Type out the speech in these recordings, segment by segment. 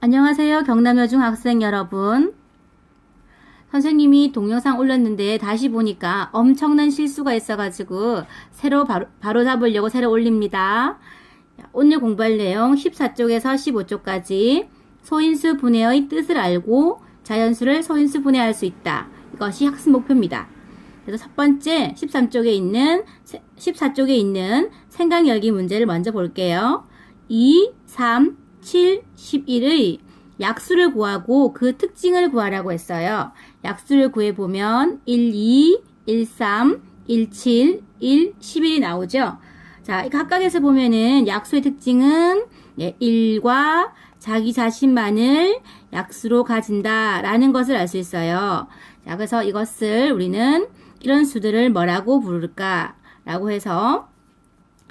안녕하세요. 경남여중 학생 여러분. 선생님이 동영상 올렸는데 다시 보니까 엄청난 실수가 있어가지고 새로 바로 잡으려고 새로 올립니다. 오늘 공부할 내용 14쪽에서 15쪽까지 소인수 분해의 뜻을 알고 자연수를 소인수 분해할 수 있다. 이것이 학습 목표입니다. 그래서 첫 번째 14쪽에 있는 생각 열기 문제를 먼저 볼게요. 2, 3, 7, 11의 약수를 구하고 그 특징을 구하라고 했어요. 약수를 구해보면 1, 2, 1, 3, 1, 7, 1, 11이 나오죠. 자, 각각에서 보면은 약수의 특징은 1과 자기 자신만을 약수로 가진다라는 것을 알 수 있어요. 자, 그래서 이것을 우리는 이런 수들을 뭐라고 부를까라고 해서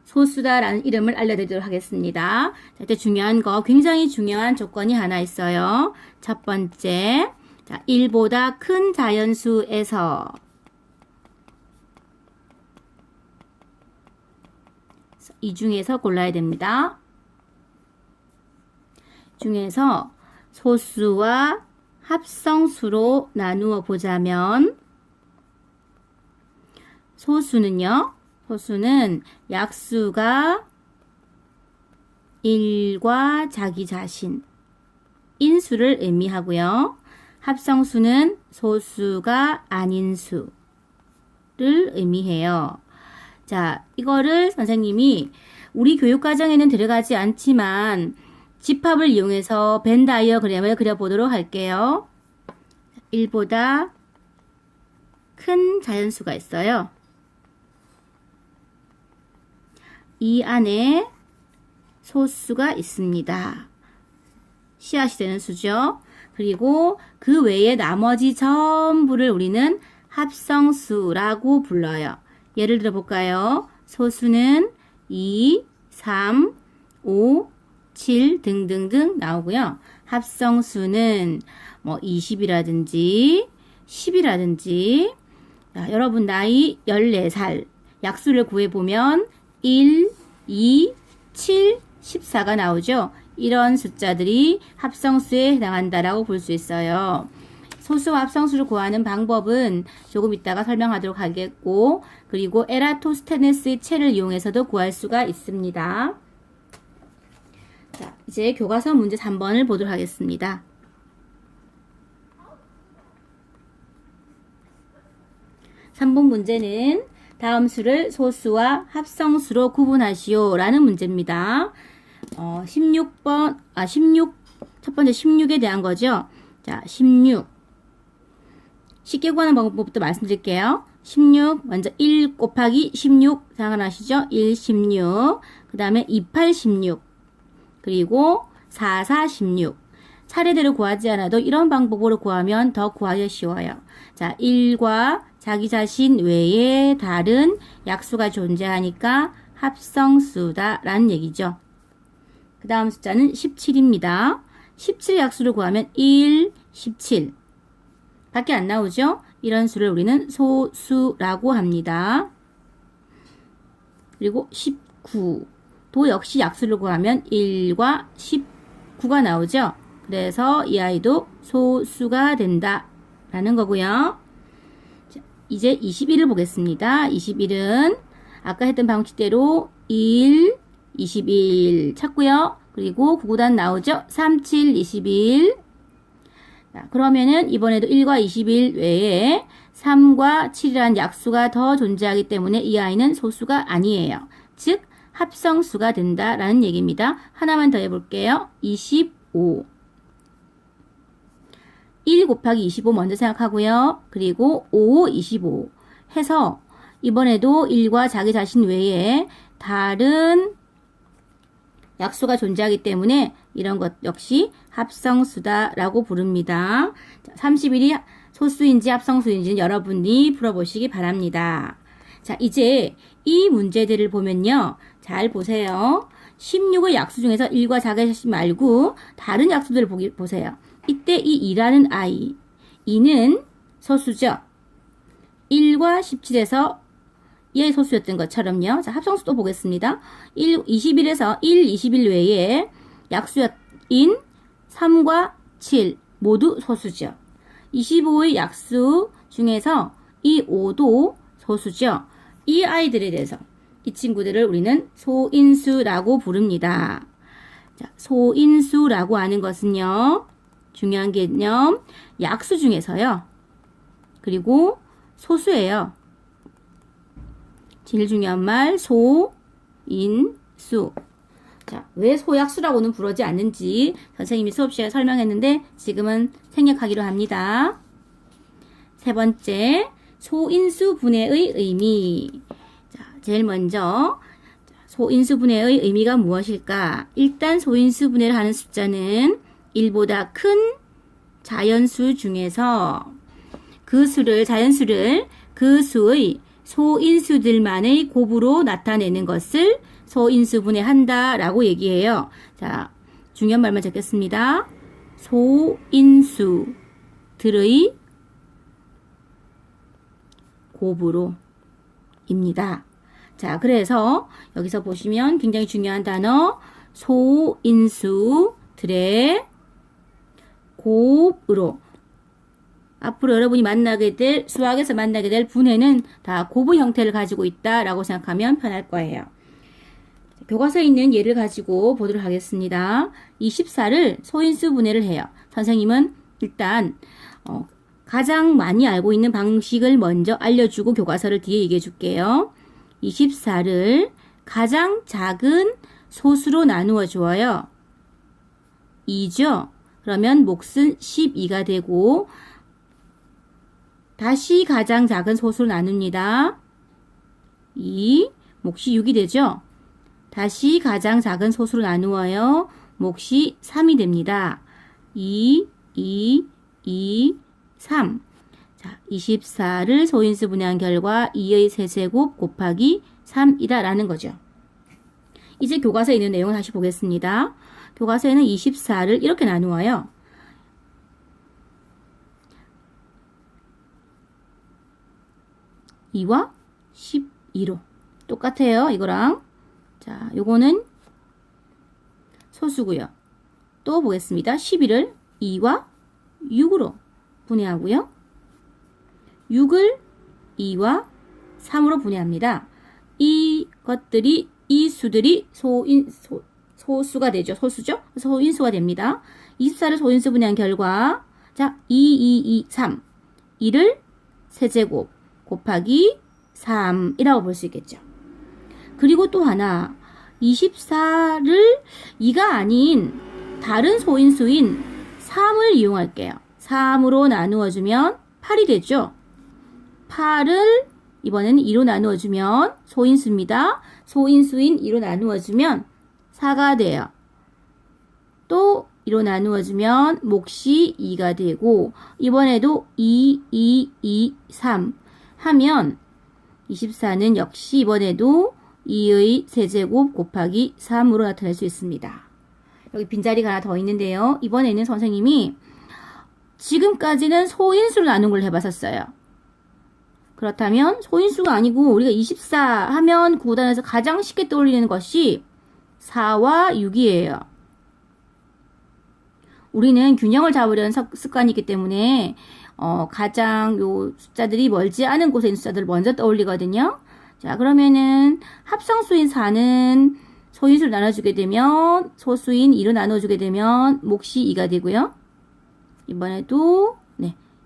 소수다라는 이름을 알려드리도록 하겠습니다. 자, 이때 중요한 거, 굉장히 중요한 조건이 하나 있어요. 첫 번째, 자, 1보다 큰 자연수에서 이 중에서 골라야 됩니다. 중에서 소수와 합성수로 나누어 보자면 소수는 약수가 1과 자기 자신, 인수를 의미하고요. 합성수는 소수가 아닌 수를 의미해요. 자, 이거를 선생님이 우리 교육과정에는 들어가지 않지만 집합을 이용해서 벤 다이어그램을 그려보도록 할게요. 1보다 큰 자연수가 있어요. 이 안에 소수가 있습니다. 씨앗이 되는 수죠. 그리고 그 외에 나머지 전부를 우리는 합성수라고 불러요. 예를 들어 볼까요? 소수는 2, 3, 5, 7 등등등 나오고요. 합성수는 뭐 20이라든지 10이라든지 여러분 나이 14살 약수를 구해보면 1, 2, 7, 14가 나오죠. 이런 숫자들이 합성수에 해당한다라고 볼 수 있어요. 소수와 합성수를 구하는 방법은 조금 이따가 설명하도록 하겠고, 그리고 에라토스테네스의 체를 이용해서도 구할 수가 있습니다. 자, 이제 교과서 문제 3번을 보도록 하겠습니다. 3번 문제는 다음 수를 소수와 합성수로 구분하시오 라는 문제입니다. 16, 첫 번째 16에 대한 거죠. 자, 16. 쉽게 구하는 방법부터 말씀드릴게요. 16, 먼저 1 곱하기 16 생각나시죠? 1, 16. 그 다음에 28, 16. 그리고 4, 4, 16. 차례대로 구하지 않아도 이런 방법으로 구하면 더 구하기 쉬워요. 자, 1과 자기 자신 외에 다른 약수가 존재하니까 합성수다 라는 얘기죠. 그 다음 숫자는 17입니다. 17의 약수를 구하면 1, 17 밖에 안 나오죠? 이런 수를 우리는 소수라고 합니다. 그리고 19도 역시 약수를 구하면 1과 19가 나오죠? 그래서 이 아이도 소수가 된다 라는 거고요. 자, 이제 21을 보겠습니다. 21은 아까 했던 방식대로 1, 21 찾고요. 그리고 9구단 나오죠? 3, 7, 21. 자, 그러면은 이번에도 1과 21 외에 3과 7이라는 약수가 더 존재하기 때문에 이 아이는 소수가 아니에요. 즉 합성수가 된다라는 얘기입니다. 하나만 더 해볼게요. 25. 1 곱하기 25 먼저 생각하고요. 그리고 5, 25 해서 이번에도 1과 자기 자신 외에 다른 약수가 존재하기 때문에 이런 것 역시 합성수다라고 부릅니다. 31이 소수인지 합성수인지는 여러분이 풀어보시기 바랍니다. 자, 이제 이 문제들을 보면요. 잘 보세요. 16의 약수 중에서 1과 자기 자신 말고 다른 약수들을 보세요. 이때 이 2라는 아이, 2는 소수죠. 1과 17에서 얘의 소수였던 것처럼요. 자, 합성수 또 보겠습니다. 21에서 1, 21 외에 약수인 3과 7 모두 소수죠. 25의 약수 중에서 이 5도 소수죠. 이 아이들에 대해서 이 친구들을 우리는 소인수라고 부릅니다. 자, 소인수라고 하는 것은요. 중요한 개념, 약수 중에서요. 그리고 소수예요. 제일 중요한 말, 소인수. 자, 왜 소약수라고는 부르지 않는지 선생님이 수업 시간에 설명했는데 지금은 생략하기로 합니다. 세 번째, 소인수 분해의 의미. 자, 제일 먼저 소인수 분해의 의미가 무엇일까? 일단 소인수 분해를 하는 숫자는 1보다 큰 자연수 중에서 그 수를, 자연수를 그 수의 소인수들만의 곱으로 나타내는 것을 소인수 분해한다 라고 얘기해요. 자, 중요한 말만 적겠습니다. 소인수들의 곱으로 입니다. 자, 그래서 여기서 보시면 굉장히 중요한 단어 소인수들의 곱으로 앞으로 여러분이 만나게 될 수학에서 만나게 될 분해는 다 곱의 형태를 가지고 있다라고 생각하면 편할 거예요. 교과서에 있는 예를 가지고 보도록 하겠습니다. 24를 소인수 분해를 해요. 선생님은 일단 가장 많이 알고 있는 방식을 먼저 알려주고 교과서를 뒤에 얘기해 줄게요. 24를 가장 작은 소수로 나누어 주어요. 2죠. 그러면 몫은 12가 되고 다시 가장 작은 소수로 나눕니다. 2, 몫이 6이 되죠. 다시 가장 작은 소수로 나누어요. 몫이 3이 됩니다. 2, 3. 자, 24를 소인수 분해한 결과 2의 세제곱 곱하기 3이다 라는 거죠. 이제 교과서에 있는 내용을 다시 보겠습니다. 교과서에는 24를 이렇게 나누어요. 2와 12로 똑같아요. 이거랑. 자, 요거는 소수고요. 또 보겠습니다. 11을 2와 6으로 분해하고요. 6을 2와 3으로 분해합니다. 이 수들이 소수가 되죠. 소수죠? 소인수가 됩니다. 24를 소인수 분해한 결과, 자, 3. 2를 세제곱 곱하기 3이라고 볼 수 있겠죠. 그리고 또 하나, 24를 2가 아닌 다른 소인수인 3을 이용할게요. 3으로 나누어주면 8이 되죠. 8을 이번에는 2로 나누어주면 소인수입니다. 소인수인 2로 나누어주면 4가 돼요. 또 2로 나누어주면 몫이 2가 되고 이번에도 3 하면 24는 역시 이번에도 2의 세제곱 곱하기 3으로 나타낼 수 있습니다. 여기 빈자리가 하나 더 있는데요. 이번에는 선생님이 지금까지는 소인수를 나눈 걸 해봤었어요. 그렇다면 소인수가 아니고 우리가 24 하면 구단에서 가장 쉽게 떠올리는 것이 4와 6이에요. 우리는 균형을 잡으려는 습관이 있기 때문에 가장 요 숫자들이 멀지 않은 곳에 있는 숫자들을 먼저 떠올리거든요. 자, 그러면은 합성수인 4는 소인수를 나눠주게 되면 소수인 2로 나눠주게 되면 몫이 2가 되고요. 이번에도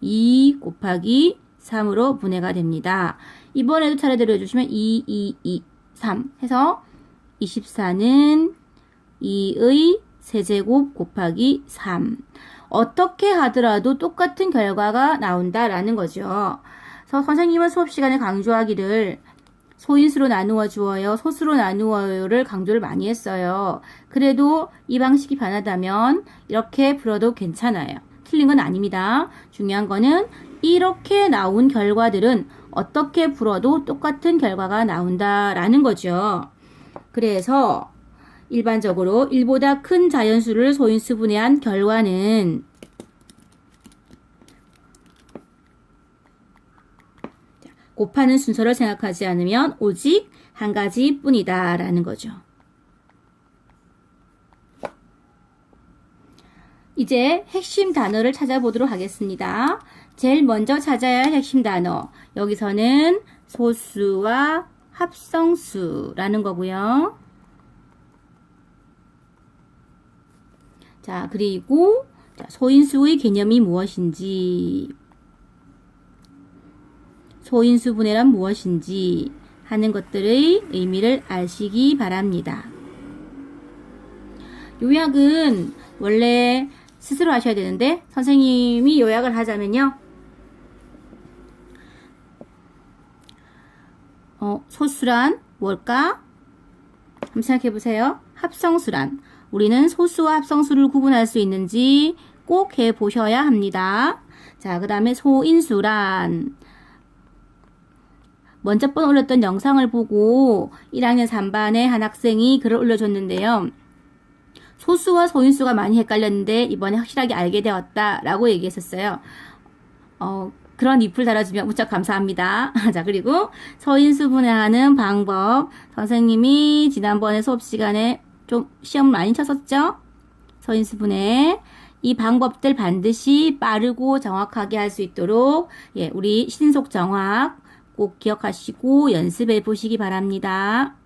2 곱하기 3으로 분해가 됩니다. 이번에도 차례대로 해주시면 3 해서 24는 2의 세제곱 곱하기 3. 어떻게 하더라도 똑같은 결과가 나온다라는 거죠. 그래서 선생님은 수업 시간에 강조하기를 소인수로 나누어 주어요, 소수로 나누어요를 강조를 많이 했어요. 그래도 이 방식이 변하다면 이렇게 풀어도 괜찮아요. 틀린 건 아닙니다. 중요한 거는 이렇게 나온 결과들은 어떻게 풀어도 똑같은 결과가 나온다라는 거죠. 그래서 일반적으로 1보다 큰 자연수를 소인수 분해한 결과는 곱하는 순서를 생각하지 않으면 오직 한 가지 뿐이다 라는 거죠. 이제 핵심 단어를 찾아보도록 하겠습니다. 제일 먼저 찾아야 할 핵심 단어. 여기서는 소수와 합성수라는 거고요. 자, 그리고 소인수의 개념이 무엇인지, 소인수 분해란 무엇인지 하는 것들의 의미를 아시기 바랍니다. 요약은 원래 스스로 하셔야 되는데 선생님이 요약을 하자면요. 소수란 뭘까? 한번 생각해 보세요. 합성수란 우리는 소수와 합성수를 구분할 수 있는지 꼭 해보셔야 합니다. 자, 그 다음에 소인수란 먼저 번 올렸던 영상을 보고 1학년 3반에 한 학생이 글을 올려줬는데요. 소수와 소인수가 많이 헷갈렸는데 이번에 확실하게 알게 되었다라고 얘기했었어요. 그런 리플 달아주면 무척 감사합니다. 자, 그리고 소인수 분해하는 방법. 선생님이 지난번에 수업 시간에 좀 시험 많이 쳤었죠? 소인수 분해. 이 방법들 반드시 빠르고 정확하게 할 수 있도록 우리 신속 정확 꼭 기억하시고 연습해 보시기 바랍니다.